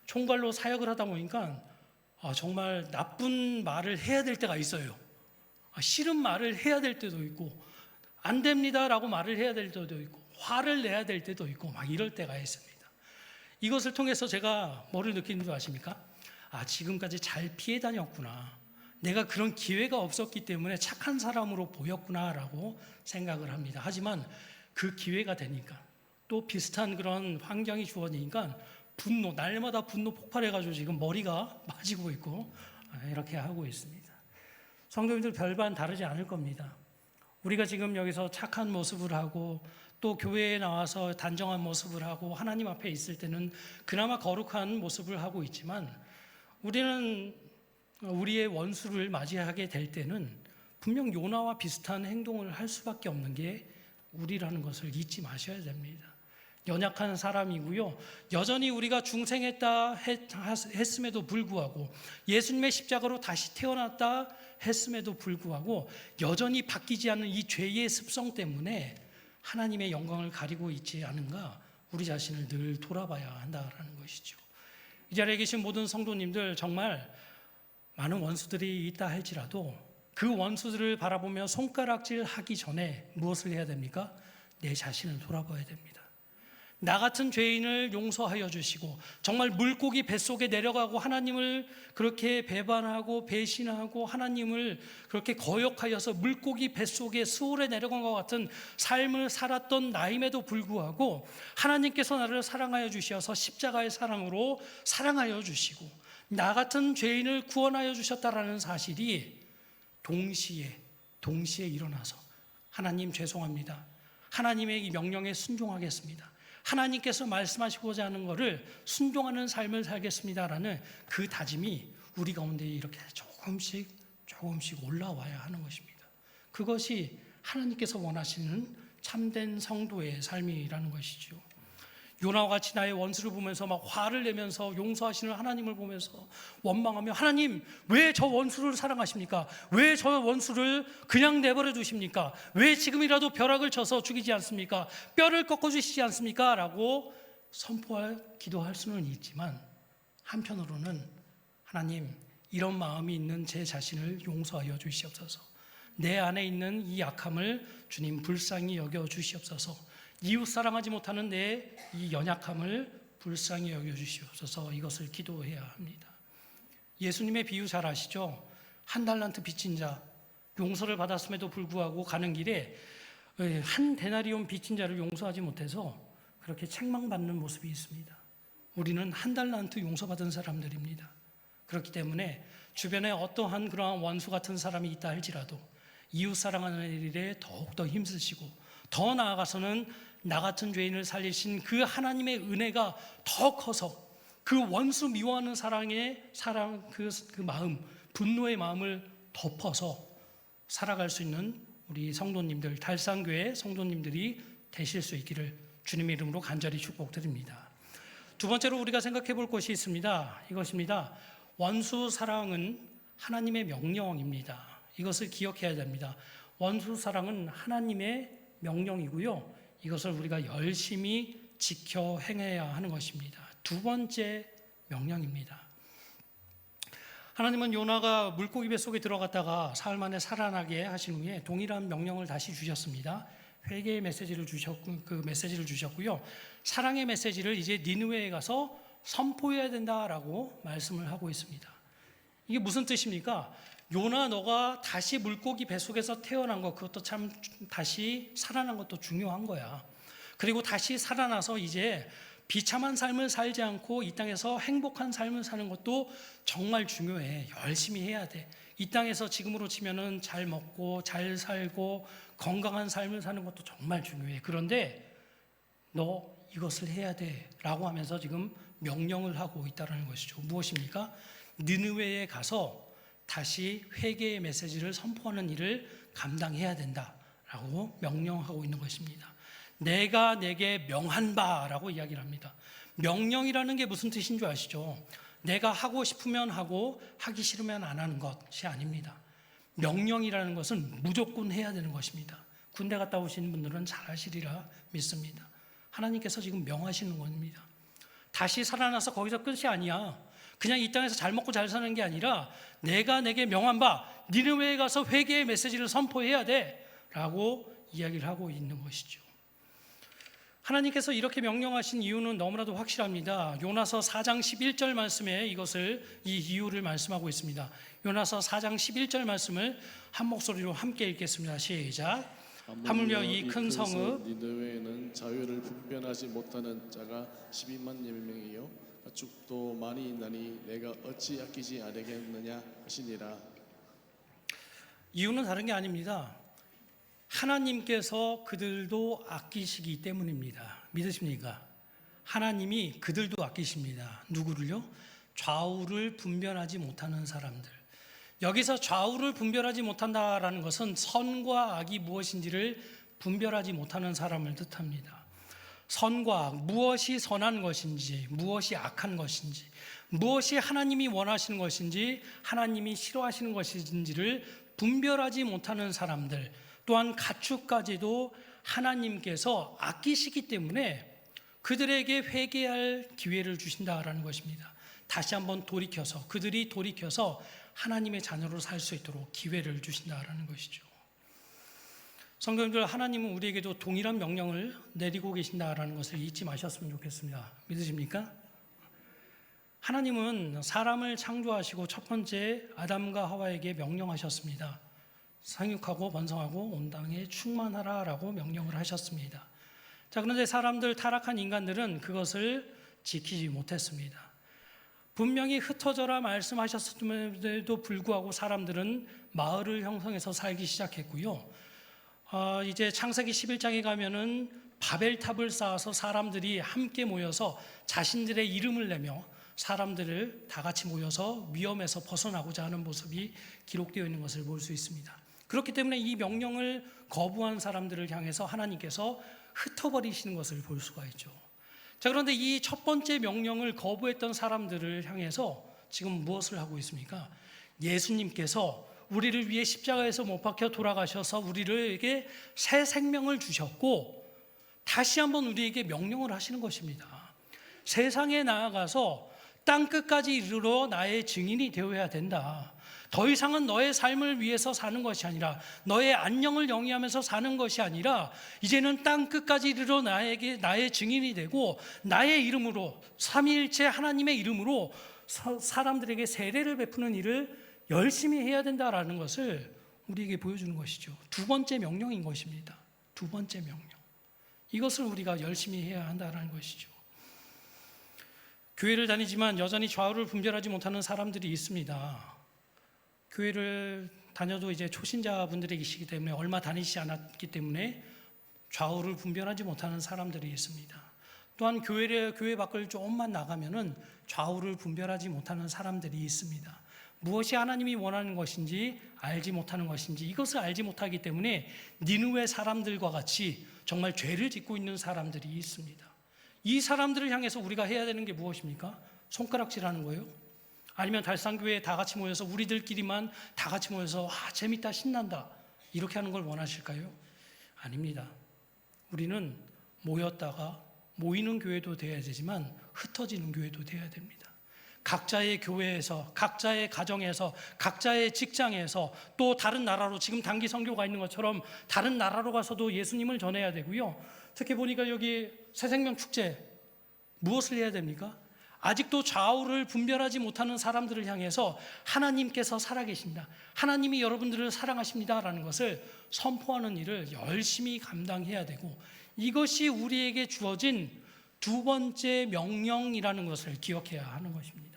S1: 총괄로 사역을 하다 보니까 정말 나쁜 말을 해야 될 때가 있어요. 싫은 말을 해야 될 때도 있고, 안 됩니다라고 말을 해야 될 때도 있고, 화를 내야 될 때도 있고, 막 이럴 때가 있습니다. 이것을 통해서 제가 뭐를 느끼는 줄 아십니까? 지금까지 잘 피해 다녔구나. 내가 그런 기회가 없었기 때문에 착한 사람으로 보였구나라고 생각을 합니다. 하지만 그 기회가 되니까 또 비슷한 그런 환경이 주어지니까 날마다 분노 폭발해가지고 지금 머리가 빠지고 있고 이렇게 하고 있습니다. 성도님들 별반 다르지 않을 겁니다. 우리가 지금 여기서 착한 모습을 하고 또 교회에 나와서 단정한 모습을 하고 하나님 앞에 있을 때는 그나마 거룩한 모습을 하고 있지만 우리는 우리의 원수를 맞이하게 될 때는 분명 요나와 비슷한 행동을 할 수밖에 없는 게 우리라는 것을 잊지 마셔야 됩니다. 연약한 사람이고요. 여전히 우리가 중생했다 했음에도 불구하고 예수님의 십자가로 다시 태어났다 했음에도 불구하고 여전히 바뀌지 않는 이 죄의 습성 때문에 하나님의 영광을 가리고 있지 않은가, 우리 자신을 늘 돌아봐야 한다라는 것이죠. 이 자리에 계신 모든 성도님들, 정말 많은 원수들이 있다 할지라도 그 원수들을 바라보며 손가락질 하기 전에 무엇을 해야 됩니까? 내 자신을 돌아봐야 됩니다. 나 같은 죄인을 용서하여 주시고 정말 물고기 뱃속에 내려가고 하나님을 그렇게 배반하고 배신하고 하나님을 그렇게 거역하여서 물고기 뱃속에 수월에 내려간 것 같은 삶을 살았던 나임에도 불구하고 하나님께서 나를 사랑하여 주셔서 십자가의 사랑으로 사랑하여 주시고 나 같은 죄인을 구원하여 주셨다라는 사실이 동시에 일어나서 하나님 죄송합니다. 하나님의 이 명령에 순종하겠습니다. 하나님께서 말씀하시고자 하는 것을 순종하는 삶을 살겠습니다라는 그 다짐이 우리 가운데 이렇게 조금씩 올라와야 하는 것입니다. 그것이 하나님께서 원하시는 참된 성도의 삶이라는 것이죠. 요나와 같이 나의 원수를 보면서 막 화를 내면서 용서하시는 하나님을 보면서 원망하며, 하나님 왜 저 원수를 사랑하십니까? 왜 저 원수를 그냥 내버려 두십니까? 왜 지금이라도 벼락을 쳐서 죽이지 않습니까? 뼈를 꺾어 주시지 않습니까? 라고 기도할 수는 있지만 한편으로는 하나님, 이런 마음이 있는 제 자신을 용서하여 주시옵소서. 내 안에 있는 이 약함을 주님 불쌍히 여겨 주시옵소서. 이웃 사랑하지 못하는 내 이 연약함을 불쌍히 여겨주시옵소서. 이것을 기도해야 합니다. 예수님의 비유 잘 아시죠? 한 달란트 빚진 자, 용서를 받았음에도 불구하고 가는 길에 한 데나리온 빚진 자를 용서하지 못해서 그렇게 책망받는 모습이 있습니다. 우리는 한 달란트 용서받은 사람들입니다. 그렇기 때문에 주변에 어떠한 그러한 원수 같은 사람이 있다 할지라도 이웃 사랑하는 일에 더욱더 힘쓰시고, 더 나아가서는 나 같은 죄인을 살리신 그 하나님의 은혜가 더 커서 그 원수 미워하는 그 마음, 분노의 마음을 덮어서 살아갈 수 있는 우리 성도님들, 달산교회 성도님들이 되실 수 있기를 주님의 이름으로 간절히 축복드립니다. 두 번째로 우리가 생각해 볼 것이 있습니다. 이것입니다. 원수 사랑은 하나님의 명령입니다. 이것을 기억해야 됩니다. 원수 사랑은 하나님의 명령이고요. 이것을 우리가 열심히 지켜 행해야 하는 것입니다. 두 번째 명령입니다. 하나님은 요나가 물고기 뱃속에 들어갔다가 사흘 만에 살아나게 하신 후에 동일한 명령을 다시 주셨습니다. 회개의 메시지를 주셨고요. 사랑의 메시지를 이제 니느웨에 가서 선포해야 된다라고 말씀을 하고 있습니다. 이게 무슨 뜻입니까? 요나, 너가 다시 물고기 뱃속에서 태어난 것, 그것도 참 다시 살아난 것도 중요한 거야. 그리고 다시 살아나서 이제 비참한 삶을 살지 않고 이 땅에서 행복한 삶을 사는 것도 정말 중요해. 열심히 해야 돼. 이 땅에서 지금으로 치면은 잘 먹고 잘 살고 건강한 삶을 사는 것도 정말 중요해. 그런데 너 이것을 해야 돼 라고 하면서 지금 명령을 하고 있다는 것이죠. 무엇입니까? 니느웨에 가서 다시 회개의 메시지를 선포하는 일을 감당해야 된다라고 명령하고 있는 것입니다. 내가 내게 명한 바라고 이야기를 합니다. 명령이라는 게 무슨 뜻인 줄 아시죠? 내가 하고 싶으면 하고 하기 싫으면 안 하는 것이 아닙니다. 명령이라는 것은 무조건 해야 되는 것입니다. 군대 갔다 오신 분들은 잘 아시리라 믿습니다. 하나님께서 지금 명하시는 겁니다. 다시 살아나서 거기서 끝이 아니야. 그냥 이 땅에서 잘 먹고 잘 사는 게 아니라 내가 내게 명한 바 니느웨에 가서 회개의 메시지를 선포해야 돼 라고 이야기를 하고 있는 것이죠. 하나님께서 이렇게 명령하신 이유는 너무나도 확실합니다. 요나서 4장 11절 말씀에 이 이유를 말씀하고 있습니다. 요나서 4장 11절 말씀을 한 목소리로 함께 읽겠습니다. 시작. 하물며 이 큰 성읍
S2: 니느웨에는 자유를 분별하지 못하는 자가 12만 명이요 가축도 많이 있나니 내가 어찌 아끼지 아니겠느냐 하시니라.
S1: 이유는 다른 게 아닙니다. 하나님께서 그들도 아끼시기 때문입니다. 믿으십니까? 하나님이 그들도 아끼십니다. 누구를요? 좌우를 분별하지 못하는 사람들. 여기서 좌우를 분별하지 못한다라는 것은 선과 악이 무엇인지를 분별하지 못하는 사람을 뜻합니다. 선과 악, 무엇이 선한 것인지, 무엇이 악한 것인지, 무엇이 하나님이 원하시는 것인지, 하나님이 싫어하시는 것인지를 분별하지 못하는 사람들, 또한 가축까지도 하나님께서 아끼시기 때문에 그들에게 회개할 기회를 주신다라는 것입니다. 다시 한번 그들이 돌이켜서 하나님의 자녀로 살 수 있도록 기회를 주신다라는 것이죠. 성도님들, 하나님은 우리에게도 동일한 명령을 내리고 계신다라는 것을 잊지 마셨으면 좋겠습니다. 믿으십니까? 하나님은 사람을 창조하시고 첫 번째 아담과 하와에게 명령하셨습니다. 생육하고 번성하고 온 땅에 충만하라라고 명령을 하셨습니다. 자, 그런데 타락한 인간들은 그것을 지키지 못했습니다. 분명히 흩어져라 말씀하셨음에도 불구하고 사람들은 마을을 형성해서 살기 시작했고요. 이제 창세기 11장에 가면은 바벨탑을 쌓아서 사람들이 함께 모여서 자신들의 이름을 내며 사람들을 다 같이 모여서 위험에서 벗어나고자 하는 모습이 기록되어 있는 것을 볼 수 있습니다. 그렇기 때문에 이 명령을 거부한 사람들을 향해서 하나님께서 흩어버리시는 것을 볼 수가 있죠. 자, 그런데 이 첫 번째 명령을 거부했던 사람들을 향해서 지금 무엇을 하고 있습니까? 예수님께서 우리를 위해 십자가에서 못 박혀 돌아가셔서 우리에게 새 생명을 주셨고 다시 한번 우리에게 명령을 하시는 것입니다. 세상에 나아가서 땅 끝까지 이르러 나의 증인이 되어야 된다. 더 이상은 너의 삶을 위해서 사는 것이 아니라, 너의 안녕을 영위하면서 사는 것이 아니라, 이제는 땅 끝까지 이르러 나의 증인이 되고, 나의 이름으로, 삼위일체 하나님의 이름으로 사람들에게 세례를 베푸는 일을 열심히 해야 된다라는 것을 우리에게 보여주는 것이죠. 두 번째 명령인 것입니다. 두 번째 명령. 이것을 우리가 열심히 해야 한다는 것이죠. 교회를 다니지만 여전히 좌우를 분별하지 못하는 사람들이 있습니다. 교회를 다녀도 이제 초신자분들이시기 때문에, 얼마 다니지 않았기 때문에 좌우를 분별하지 못하는 사람들이 있습니다. 또한 교회 밖을 조금만 나가면은 좌우를 분별하지 못하는 사람들이 있습니다. 무엇이 하나님이 원하는 것인지 알지 못하는 것인지, 이것을 알지 못하기 때문에 니느웨 사람들과 같이 정말 죄를 짓고 있는 사람들이 있습니다. 이 사람들을 향해서 우리가 해야 되는 게 무엇입니까? 손가락질하는 거예요? 아니면 달산교회에 다 같이 모여서 우리들끼리만 다 같이 모여서 재밌다, 신난다, 이렇게 하는 걸 원하실까요? 아닙니다. 우리는 모였다가 모이는 교회도 되어야 되지만 흩어지는 교회도 되어야 됩니다. 각자의 교회에서, 각자의 가정에서, 각자의 직장에서, 또 다른 나라로, 지금 단기 선교가 있는 것처럼 다른 나라로 가서도 예수님을 전해야 되고요. 특히 보니까 여기 새생명 축제, 무엇을 해야 됩니까? 아직도 좌우를 분별하지 못하는 사람들을 향해서 하나님께서 살아계신다, 하나님이 여러분들을 사랑하십니다라는 것을 선포하는 일을 열심히 감당해야 되고, 이것이 우리에게 주어진 두 번째 명령이라는 것을 기억해야 하는 것입니다.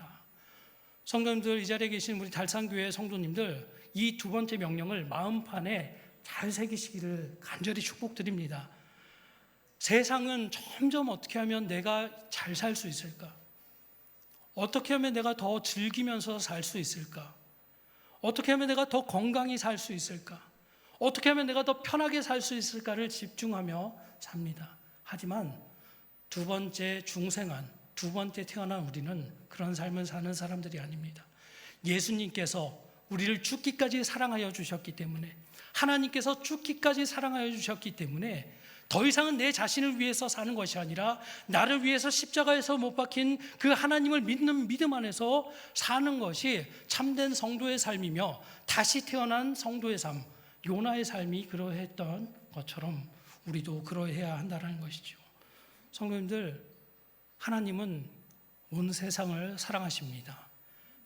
S1: 성도님들, 이 자리에 계신 우리 달산교회 성도님들, 이 두 번째 명령을 마음판에 잘 새기시기를 간절히 축복드립니다. 세상은 점점 어떻게 하면 내가 잘 살 수 있을까? 어떻게 하면 내가 더 즐기면서 살 수 있을까? 어떻게 하면 내가 더 건강히 살 수 있을까? 어떻게 하면 내가 더 편하게 살 수 있을까를 집중하며 삽니다. 하지만 두 번째 중생한, 두 번째 태어난 우리는 그런 삶을 사는 사람들이 아닙니다. 예수님께서 우리를 죽기까지 사랑하여 주셨기 때문에, 하나님께서 죽기까지 사랑하여 주셨기 때문에 더 이상은 내 자신을 위해서 사는 것이 아니라 나를 위해서 십자가에서 못 박힌 그 하나님을 믿는 믿음 안에서 사는 것이 참된 성도의 삶이며, 다시 태어난 성도의 삶, 요나의 삶이 그러했던 것처럼 우리도 그러해야 한다는 것이죠. 성도님들, 하나님은 온 세상을 사랑하십니다.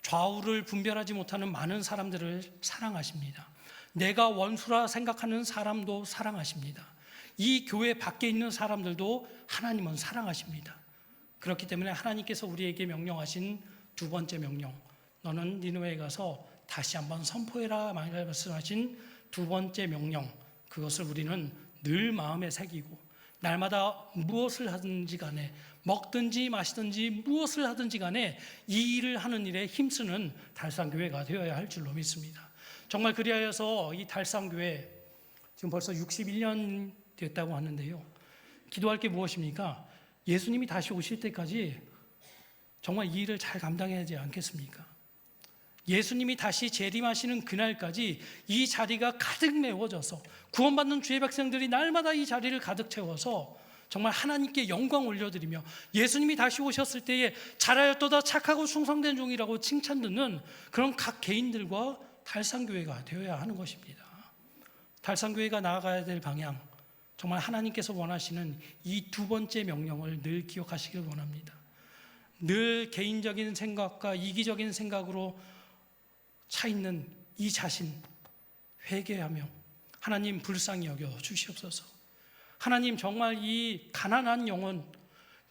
S1: 좌우를 분별하지 못하는 많은 사람들을 사랑하십니다. 내가 원수라 생각하는 사람도 사랑하십니다. 이 교회 밖에 있는 사람들도 하나님은 사랑하십니다. 그렇기 때문에 하나님께서 우리에게 명령하신 두 번째 명령, 너는 니느웨에 가서 다시 한번 선포해라 말씀하신 두 번째 명령, 그것을 우리는 늘 마음에 새기고, 날마다 무엇을 하든지 간에, 먹든지 마시든지 무엇을 하든지 간에 이 일을 하는 일에 힘쓰는 달산교회가 되어야 할 줄로 믿습니다. 정말 그리하여서 이 달산교회 지금 벌써 61년 됐다고 하는데요, 기도할 게 무엇입니까? 예수님이 다시 오실 때까지 정말 이 일을 잘 감당해야 하지 않겠습니까? 예수님이 다시 재림하시는 그날까지 이 자리가 가득 메워져서 구원받는 주의 백성들이 날마다 이 자리를 가득 채워서 정말 하나님께 영광 올려드리며, 예수님이 다시 오셨을 때에 잘하였도다 착하고 충성된 종이라고 칭찬 듣는 그런 각 개인들과 달산교회가 되어야 하는 것입니다. 달산교회가 나아가야 될 방향, 정말 하나님께서 원하시는 이 두 번째 명령을 늘 기억하시길 원합니다. 늘 개인적인 생각과 이기적인 생각으로 차 있는 이 자신 회개하며 하나님 불쌍히 여겨 주시옵소서. 하나님, 정말 이 가난한 영혼,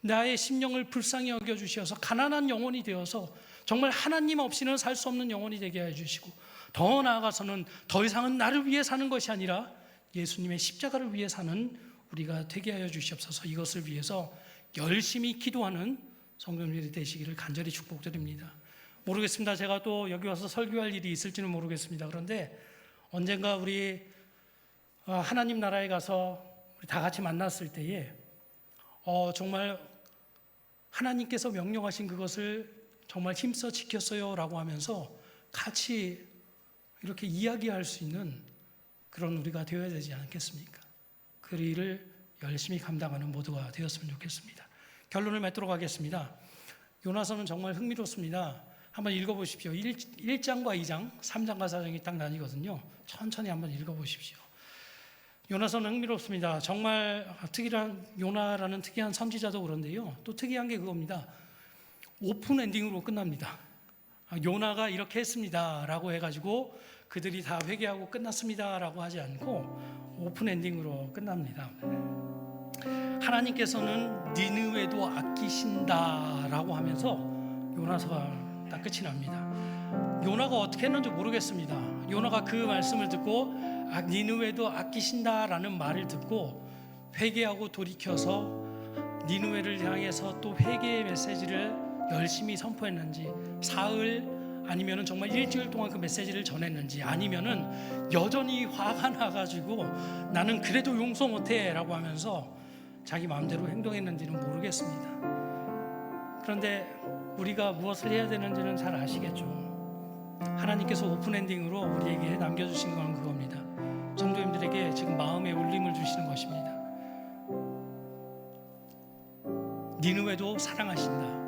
S1: 나의 심령을 불쌍히 여겨 주셔서 가난한 영혼이 되어서 정말 하나님 없이는 살 수 없는 영혼이 되게 해 주시고, 더 나아가서는 더 이상은 나를 위해 사는 것이 아니라 예수님의 십자가를 위해 사는 우리가 되게 하여 주시옵소서. 이것을 위해서 열심히 기도하는 성도님들이 되시기를 간절히 축복드립니다. 모르겠습니다. 제가 또 여기 와서 설교할 일이 있을지는 모르겠습니다. 그런데 언젠가 우리 하나님 나라에 가서 우리 다 같이 만났을 때에 정말 하나님께서 명령하신 그것을 정말 힘써 지켰어요 라고 하면서 같이 이렇게 이야기할 수 있는 그런 우리가 되어야 되지 않겠습니까? 그 일을 열심히 감당하는 모두가 되었으면 좋겠습니다. 결론을 맺도록 하겠습니다. 요나서는 정말 흥미롭습니다. 한번 읽어보십시오. 1장과 2장, 3장과 4장이 딱 나뉘거든요. 천천히 한번 읽어보십시오. 요나서는 흥미롭습니다. 정말 특이한 요나라는 특이한 선지자도 그런데요. 또 특이한 게 그겁니다. 오픈 엔딩으로 끝납니다. 요나가 이렇게 했습니다 라고 해가지고 그들이 다 회개하고 끝났습니다 라고 하지 않고 오픈 엔딩으로 끝납니다. 하나님께서는 니느웨도 아끼신다 라고 하면서 요나서가 딱 끝이 납니다. 요나가 어떻게 했는지 모르겠습니다. 요나가 그 말씀을 듣고 니느웨도 아끼신다 라는 말을 듣고 회개하고 돌이켜서 니느웨를 향해서 또 회개의 메시지를 열심히 선포했는지, 사흘 아니면은 정말 일주일 동안 그 메시지를 전했는지, 아니면은 여전히 화가 나가지고 나는 그래도 용서 못해 라고 하면서 자기 마음대로 행동했는지는 모르겠습니다. 그런데 우리가 무엇을 해야 되는지는 잘 아시겠죠. 하나님께서 오픈엔딩으로 우리에게 남겨주신 건 그겁니다. 성도님들에게 지금 마음의 울림을 주시는 것입니다. 니느웨도 사랑하신다.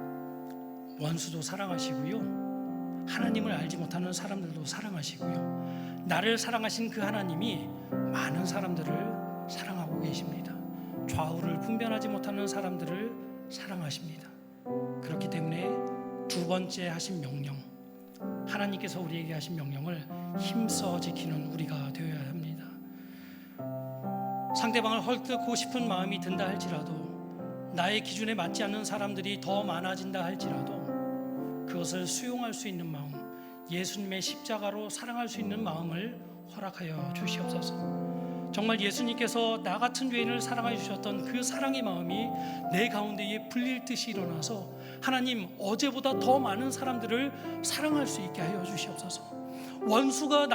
S1: 원수도 사랑하시고요, 하나님을 알지 못하는 사람들도 사랑하시고요, 나를 사랑하신 그 하나님이 많은 사람들을 사랑하고 계십니다. 좌우를 분별하지 못하는 사람들을 사랑하십니다. 그렇기 때문에 두 번째 하신 명령, 하나님께서 우리에게 하신 명령을 힘써 지키는 우리가 되어야 합니다. 상대방을 헐뜯고 싶은 마음이 든다 할지라도, 나의 기준에 맞지 않는 사람들이 더 많아진다 할지라도 그것을 수용할 수 있는 마음, 예수님의 십자가로 사랑할 수 있는 마음을 허락하여 주시옵소서. 정말 예수님께서 나 같은 죄인을 사랑해 주셨던 그 사랑의 마음이 내 가운데에 불릴 듯이 일어나서 하나님, 어제보다 더 많은 사람들을 사랑할 수 있게 하여 주시옵소서. 원수가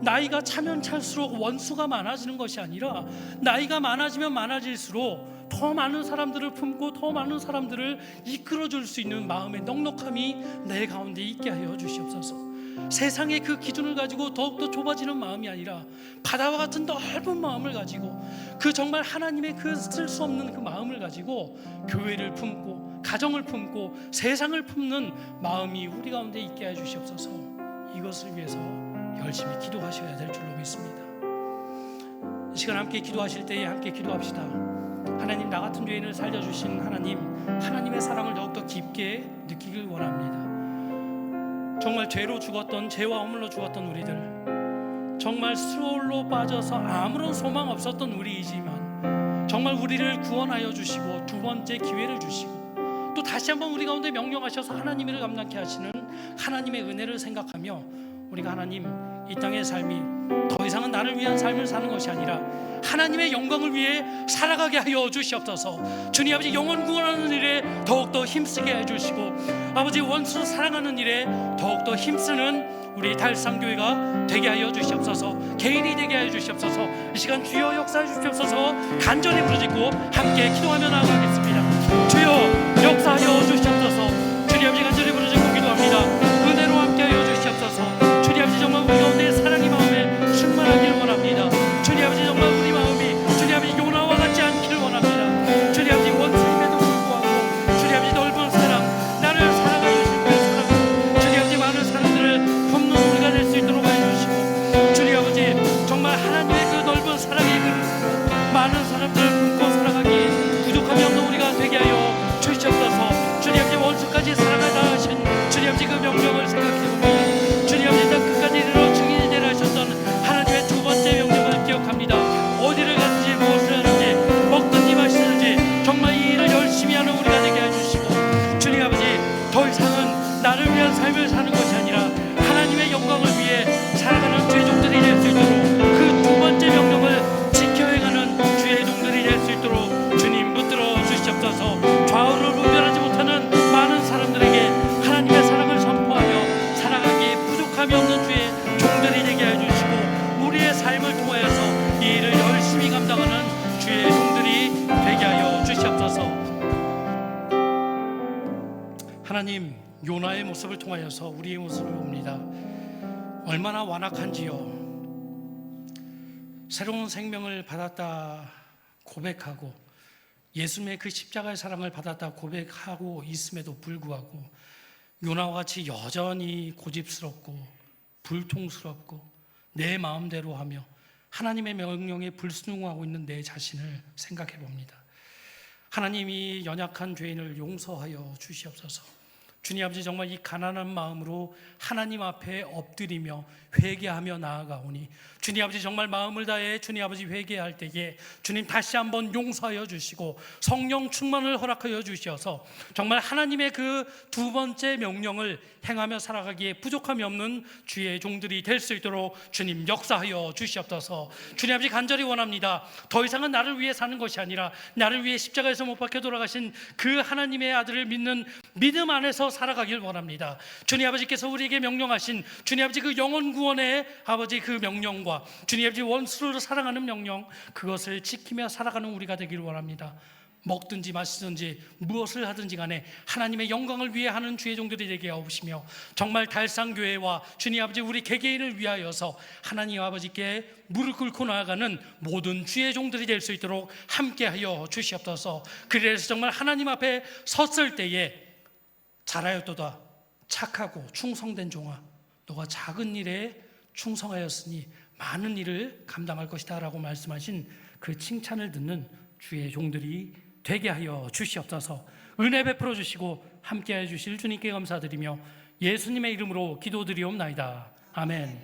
S1: 나이가 차면 찰수록 원수가 많아지는 것이 아니라, 나이가 많아지면 많아질수록 더 많은 사람들을 품고 더 많은 사람들을 이끌어줄 수 있는 마음의 넉넉함이 내 가운데 있게 하여 주시옵소서. 세상의 그 기준을 가지고 더욱더 좁아지는 마음이 아니라 바다와 같은 넓은 마음을 가지고, 그 정말 하나님의 그 쓸 수 없는 그 마음을 가지고 교회를 품고 가정을 품고 세상을 품는 마음이 우리 가운데 있게 해 주시옵소서. 이것을 위해서 열심히 기도하셔야 될 줄로 믿습니다. 이 시간 함께 기도하실 때에 함께 기도합시다. 하나님, 나 같은 죄인을 살려주신 하나님, 하나님의 사랑을 더욱더 깊게 느끼길 원합니다. 정말 죄로 죽었던, 죄와 허물로 죽었던 우리들, 정말 수월로 빠져서 아무런 소망 없었던 우리이지만 정말 우리를 구원하여 주시고 두 번째 기회를 주시고 또 다시 한번 우리 가운데 명령하셔서 하나님을 감당케 하시는 하나님의 은혜를 생각하며, 우리가 하나님, 이 땅의 삶이 더 이상은 나를 위한 삶을 사는 것이 아니라 하나님의 영광을 위해 살아가게 하여 주시옵소서. 주님 아버지, 영혼 구원하는 일에 더욱더 힘쓰게 해주시고, 아버지, 원수 사랑하는 일에 더욱더 힘쓰는 우리 달상교회가 되게 하여 주시옵소서. 개인이 되게 하여 주시옵소서. 이 시간 주여 역사해 주시옵소서. 간절히 부르짖고 함께 기도하며 나아가겠습니다. 주여 역사하여 주시옵소서. 주님 아버지, 간절히 부르짖고 기도합니다. 은혜로 함께 하여 주시옵소서. 주님 아버지, 정말 우리 가운데 사랑의 마음에 충만하길 원합니다. 주님 아버지, 정말 우리 마음이 주님 아버지 요나와 같지 않기를 원합니다. 주님 아버지, 원수임에도 불구하고 주님 아버지 넓은 사랑, 나를 사랑하여 주신 그 사랑, 주님 아버지 많은 사람들을 품는 우리가 될 수 있도록 해주시고, 주님 아버지 정말 하나님의 그 넓은 사랑의 그 많은 사람들을 품고 살아가기 부족함이 없는 우리가 되게 하여 주시옵소서. 주님 아버지, 원수까지 사랑하다 하신 주님 아버지 그 명령을 생각해봅니다. 주님 아버지, 땅 끝까지 이르러 증인이 되라 하셨던 하나님의 두 번째 명령을 기억합니다. 어디를 가든지 무엇을 하든지 먹든지 마시든지 정말 이 일을 열심히 하는 우리가 되게 해주시고, 주님 아버지, 더 이상은 나를 위한 삶을 사는 것이 아니라 하나님의 영광을 위해 살아가는 죄종들이 될 수 있도록, 그 두 번째 명령을 지켜 행하는 주의 종들이 될 수 있도록 주님 붙들어 주시옵소서. 좌우를 분별하지 못하는 많은 사람들에게 하나님의 사랑을 선포하며 살아가기에 부족함이 없는 주의 종들이 되게 해주시고, 우리의 삶을 통하여서 이 일을 열심히 감당하는 주의 종들이 되게 하여 주시옵소서. 하나님, 요나의 모습을 통하여서 우리의 모습을 봅니다. 얼마나 완악한지요. 새로운 생명을 받았다 고백하고 예수님의 그 십자가의 사랑을 받았다 고백하고 있음에도 불구하고 요나와 같이 여전히 고집스럽고 불통스럽고 내 마음대로 하며 하나님의 명령에 불순종하고 있는 내 자신을 생각해 봅니다. 하나님이 연약한 죄인을 용서하여 주시옵소서. 주님 아버지, 정말 이 가난한 마음으로 하나님 앞에 엎드리며 회개하며 나아가오니 주님 아버지, 정말 마음을 다해 주님 아버지 회개할 때에 주님 다시 한번 용서하여 주시고 성령 충만을 허락하여 주셔서 정말 하나님의 그 두 번째 명령을 행하며 살아가기에 부족함이 없는 주의 종들이 될 수 있도록 주님 역사하여 주시옵소서. 주님 아버지, 간절히 원합니다. 더 이상은 나를 위해 사는 것이 아니라 나를 위해 십자가에서 못 박혀 돌아가신 그 하나님의 아들을 믿는 믿음 안에서 살아가길 원합니다. 주님 아버지께서 우리에게 명령하신 주님 아버지 그 영원 구원의 아버지 그 명령과 주님 아버지 원수를 사랑하는 명령, 그것을 지키며 살아가는 우리가 되길 원합니다. 먹든지 마시든지 무엇을 하든지 간에 하나님의 영광을 위해 하는 주의 종들이 되게 하옵시며 정말 달상교회와 주님 아버지 우리 개개인을 위하여서 하나님 아버지께 무릎 꿇고 나아가는 모든 주의 종들이 될 수 있도록 함께하여 주시옵소서. 그래서 정말 하나님 앞에 섰을 때에 잘하였도다 착하고 충성된 종아, 너가 작은 일에 충성하였으니 많은 일을 감당할 것이다 라고 말씀하신 그 칭찬을 듣는 주의 종들이 되게 하여 주시옵소서. 은혜 베풀어 주시고 함께하여 주실 주님께 감사드리며 예수님의 이름으로 기도드리옵나이다. 아멘.